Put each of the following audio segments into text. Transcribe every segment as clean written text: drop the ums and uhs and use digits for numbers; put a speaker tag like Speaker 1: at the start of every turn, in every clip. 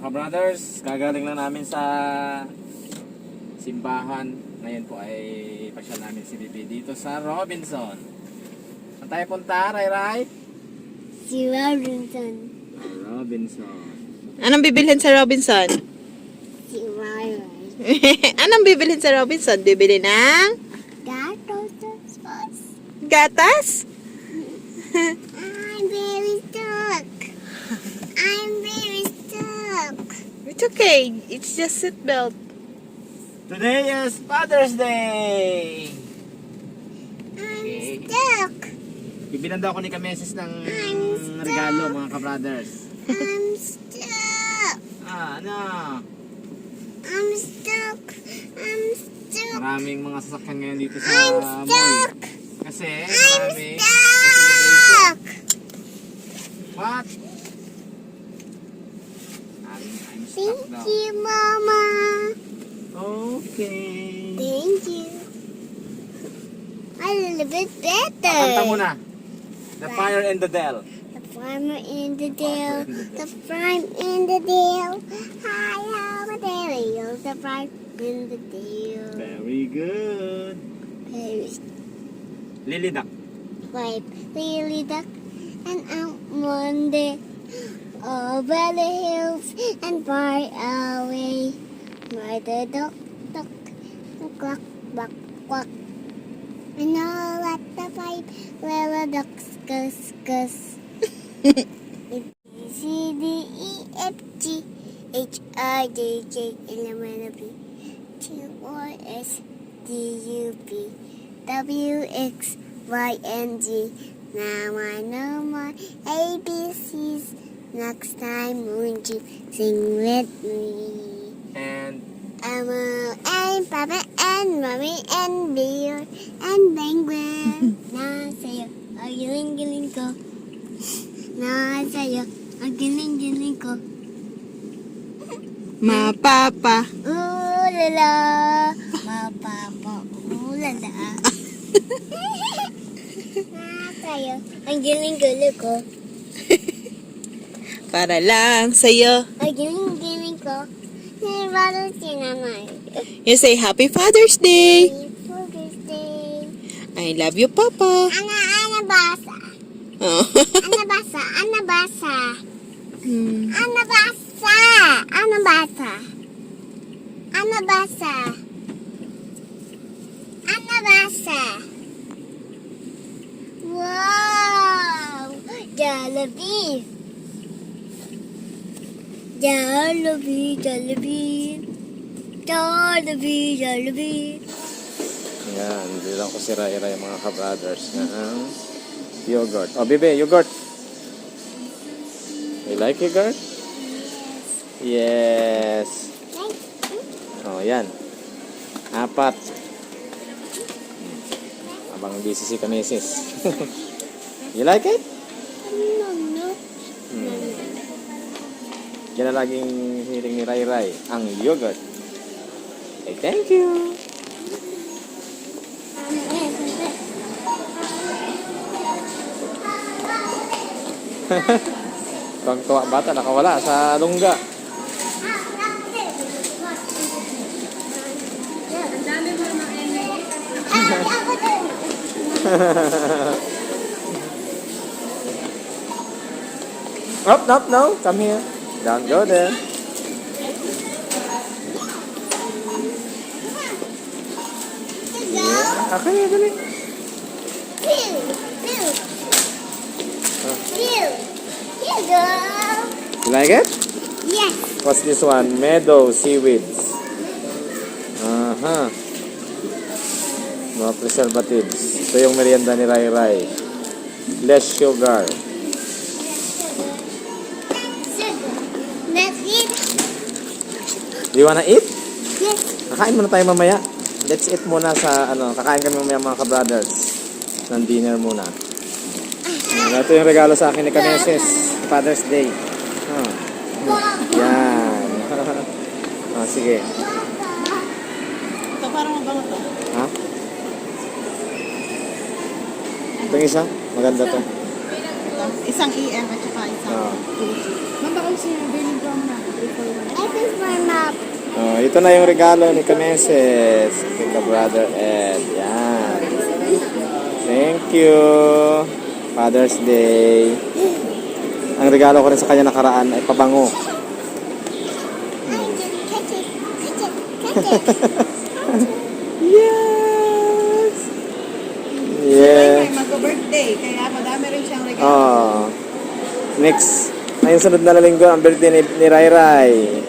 Speaker 1: ka-brothers, kagaling lang namin sa simbahan. Ngayon po ay pasyal namin si Bibi dito sa Robinson. Saan tayo punta, Ray?
Speaker 2: Si Robinson.
Speaker 1: Robinson.
Speaker 3: Anong bibilhin sa Robinson?
Speaker 2: Si Ryan.
Speaker 3: Anong bibilhin sa Robinson? Bibili ng gatas?
Speaker 2: I'm very stuck. I'm very stuck.
Speaker 3: It's okay. It's just seatbelt.
Speaker 1: Today is Father's Day!
Speaker 2: I'm stuck.
Speaker 1: Bibilan daw ako ni Kameses ng
Speaker 2: I'm stuck.
Speaker 1: regalo, mga ka-brothers.
Speaker 2: I'm stuck.
Speaker 1: Ano?
Speaker 2: I'm stuck. I'm stuck.
Speaker 1: Maraming mga sasakyan ngayon dito sa
Speaker 2: I'm
Speaker 1: mall.
Speaker 2: stuck.
Speaker 1: Kasi
Speaker 2: I'm
Speaker 1: marami.
Speaker 2: stuck.
Speaker 1: What? I'm stuck
Speaker 2: Thank
Speaker 1: daw.
Speaker 2: you, Mama.
Speaker 1: Okay.
Speaker 2: Thank you. A little bit better.
Speaker 1: Kanta muna. The Fire and the Dell.
Speaker 2: The farmer in the dale, the farm in the dale. Hi, how a dale, the farm in the dale.
Speaker 1: Very good.
Speaker 2: There's
Speaker 1: Lily Duck.
Speaker 2: five lily duck, and out one day over the hills and far away. Where the duck, duck, and cluck, buck, quack. And all at the pipe where the ducks cuss. C, D, E, F, G, H, I, J, K, L, M, N, P, Q, R, S, T, U, P, W, X, Y, and Z. Now I know my ABCs. Next time, won't you sing with me?
Speaker 1: And
Speaker 2: Elmo and Papa and Mommy and Bear and Penguin. Nasa'yo, ang giling-giling ko. Nasa'yo, ang giling-giling ko.
Speaker 3: Mapapa.
Speaker 2: Ulala, mapapa, ulala. Nasa'yo, ang giling-giling ko.
Speaker 3: Para lang sa'yo.
Speaker 2: Ang giling-giling ko. Nirvalo si Nanay.
Speaker 3: You say Happy Father's Day.
Speaker 2: For this day.
Speaker 3: I love you, Papa.
Speaker 2: Ana basa.
Speaker 3: Oh.
Speaker 2: Ana basa. Ana basa.
Speaker 3: Hmm.
Speaker 2: Ana basa. Ana basa. Ana basa. Ana basa. Wow! Jollibee. Jollibee, Jollibee. Jollibee, Jollibee.
Speaker 1: yan, bilang ko si Ray mga ka-brothers ng yogurt. Oh, Bibi, yogurt. You like yogurt? Yes. Oh, yan. 4. Abang busy si Kameses. You like it?
Speaker 2: No, no.
Speaker 1: Yan na laging hiling ni Ray, ang yogurt. Okay, thank you. Tuwang-tuwa bata, nakawala sa lungga. No, come here. Don't go there. Yeah. Okay, dali.
Speaker 2: Here you go.
Speaker 1: You like it?
Speaker 2: Yes.
Speaker 1: What's this one? Meadow seaweeds. Mga preservatives. Ito yung merienda ni Ray. Less sugar.
Speaker 2: Let's eat.
Speaker 1: Do you wanna eat?
Speaker 2: Yes.
Speaker 1: Kakain muna tayo mamaya. Let's eat muna sa kakain kami mamaya mga ka-brothers. Ng dinner muna. Ito yung regalo sa akin ni Kameses. Father's Day. Yan. Sige.
Speaker 3: Ito parang mabango to.
Speaker 1: Ha? Ito isa? Maganda to.
Speaker 3: Isang EM at saka isang
Speaker 1: Ah.
Speaker 3: Ma'am, baka gusto niyo bilhin ko na.
Speaker 1: Oh, ito na yung regalo ni Kameses. Kay ka-brother Ed. Yan. Thank you. Father's Day. Ang regalo ko rin sa kanya nakaraan ay pabango. Yes! Yeah.
Speaker 3: Ay, mag-birthday. Kaya madami rin siyang regalo.
Speaker 1: Oh. Next. Ngayong sunod na linggo, ang birthday ni Rai Rai.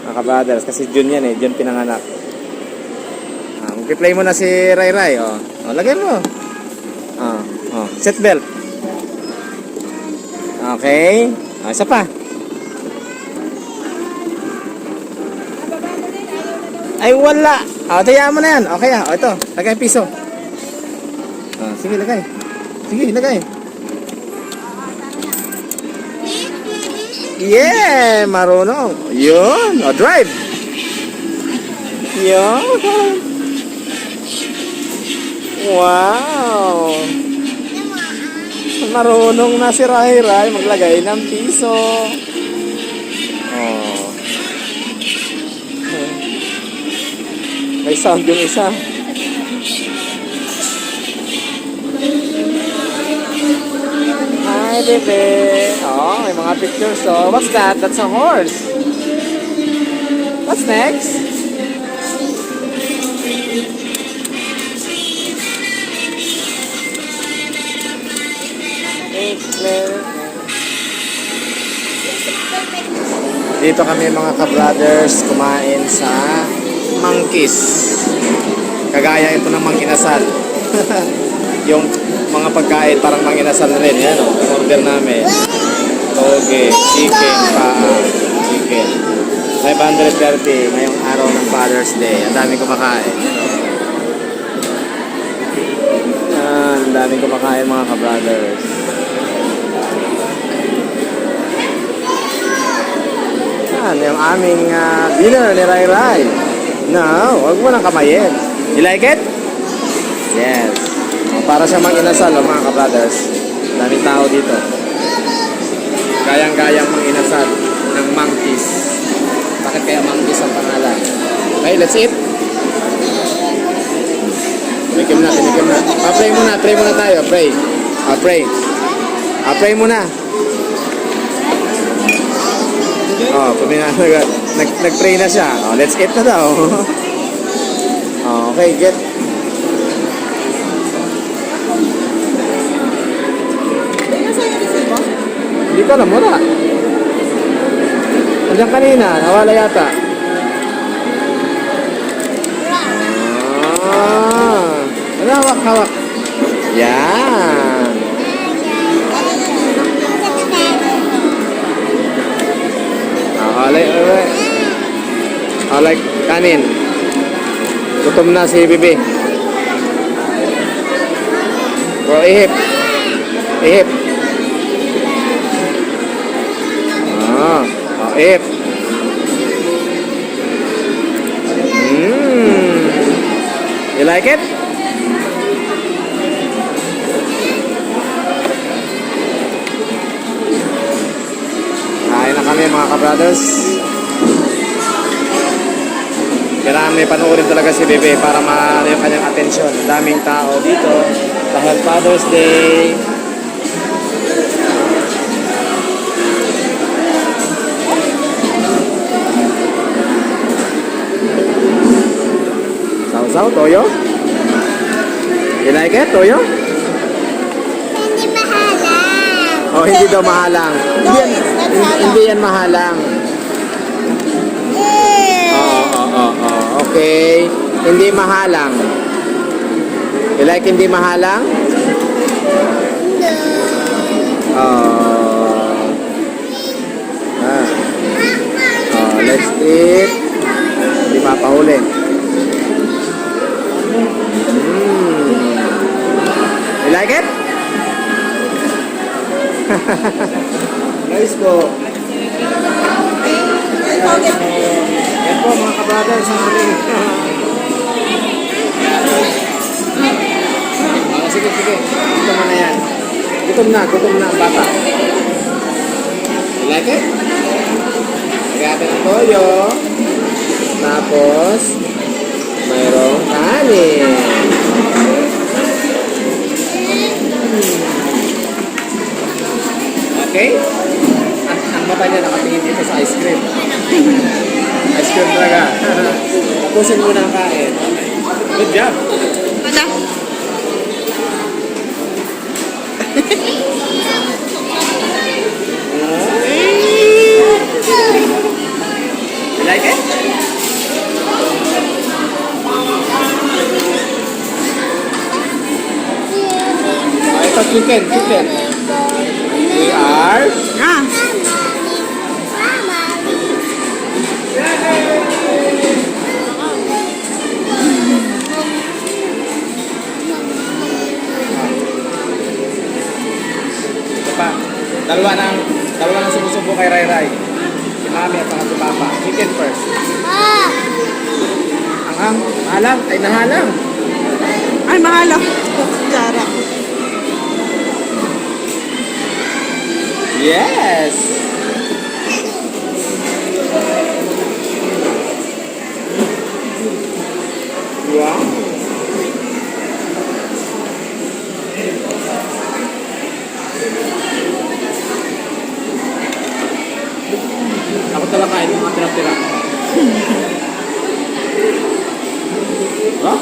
Speaker 1: Mga ka-brothers. Kasi June yan eh. June pinanganak. Mag-play mo na si Rai Rai. Oh. Oh, lagay mo. Oh. Oh. Seatbelt. Okay. Oh, isa pa. Ay, wala. O, tayaan mo na yan. Okay, o, ito. Lagay ang piso. O, sige, lagay. Sige, lagay. Yeah! Marunong. Yun. O, drive. Yun. Wow. Marunong na si Rai Rai maglagay ng piso. Oh. May sound yung isa. Hi, bebe. Oh, may mga pictures. So, what's that? That's a horse. What's next? Dito kami mga ka-brothers kumain sa Monkeys. Kagaya ito ng Manginasal. Yung mga pagkain parang Manginasal rin. Yan o, order namin. Toge, chicken, paa, chicken. 530 ngayong araw ng Father's Day. Ang daming kumakain. Yan, ang daming kumakain mga ka-brothers. Yan, yung aming dinner ni Rai Rai. No, huwag mo nang kamayin. You like it? Yes. Para siya mang-inasal, mga ka-brothers. Daming tao dito. Kayang-kayang mang-inasal ng Monkeys. Bakit kaya Monkeys ang pangalan? Okay, let's eat. Tinikim na. Pray muna tayo, pray. Pray. Pray muna. Oh, nag-pray na siya. Oh, let's eat na daw. Oh, okay, get. Hindi ko alam, wala. Andiyan kanina, nawala yata. Ano, hawak. Yan. Like kanin. Gutom na si Bibi. Bro, ihip. Ihip. Ihip. You like it? Kain na kami mga ka-brothers. Kailangan may panoorin talaga si Bebe para ma yung kanyang atensyon. Daming tao dito dahil Father's Day. Sausaw, Toyo? You like it, Toyo?
Speaker 2: Hindi mahalang.
Speaker 1: Oh, hindi daw mahalang. Hindi yan mahalang. Okay. Hindi mahalang. You like hindi mahalang? Let's eat. Hindi mapahuli. You like it? Nice po. Yan po mga ka-brothers ang aming. Sige. Gutom mo na yan. Gutom na ang bata. You like it? Lagyan natin ng toyo. Na Tapos, mayroong kanin. Okay? Ang mata niya nakatingin dito sa ice cream. Ice cream talaga. Tapusin mo na ang kain. Good job.
Speaker 3: Ano?
Speaker 1: You like it? Ito chicken. We are
Speaker 3: Ah.
Speaker 1: ito pa. Dalawa nang sumusubo kay Rai Rai. Si Mami at saka si Papa. Chicken first. Anghang, mahalang, ay nahalang.
Speaker 3: Ay, mahal ako. Kutsara.
Speaker 1: Yes! Wow! Ako talaga kain yung mga tira-tira. Huh?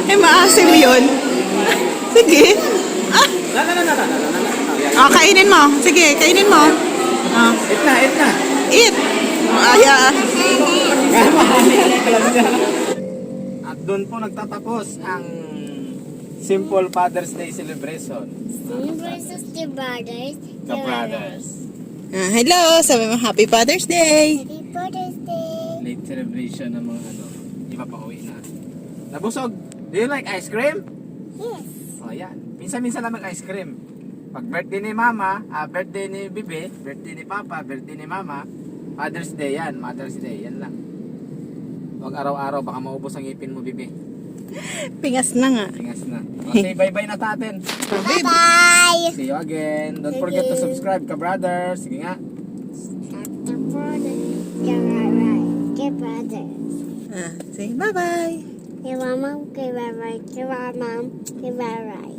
Speaker 3: Ay, maasim yun. Sige. Ah,
Speaker 1: Yan.
Speaker 3: kainin mo. Sige, kainin mo. Ah,
Speaker 1: Eat na.
Speaker 3: eat. Aya.
Speaker 1: At doon po nagtatapos ang Simple Father's Day celebration.
Speaker 2: versus the brothers.
Speaker 1: The brothers.
Speaker 3: Hello, sabi mo, Happy Father's Day.
Speaker 2: Happy Father's Day.
Speaker 1: Late celebration ng mga iba pa uwi na. Nabusog. Do you like ice cream?
Speaker 2: Yes.
Speaker 1: O yan. Minsan-minsan lang mag-ice cream. Pag birthday ni Mama, birthday ni Bibi, birthday ni Papa, birthday ni Mama, Father's Day yan, Mother's Day, yan lang. Huwag araw-araw, baka maubos ang ngipin mo, Bibi.
Speaker 3: Pingas na nga.
Speaker 1: Tingas na. O, say bye-bye na tatin.
Speaker 2: Bye.
Speaker 1: See you again. Don't forget to subscribe, ka-brothers. Sige nga.
Speaker 2: The brothers. The brothers.
Speaker 3: Say bye-bye.
Speaker 2: Give mom. Give bye. Give mom. Give bye.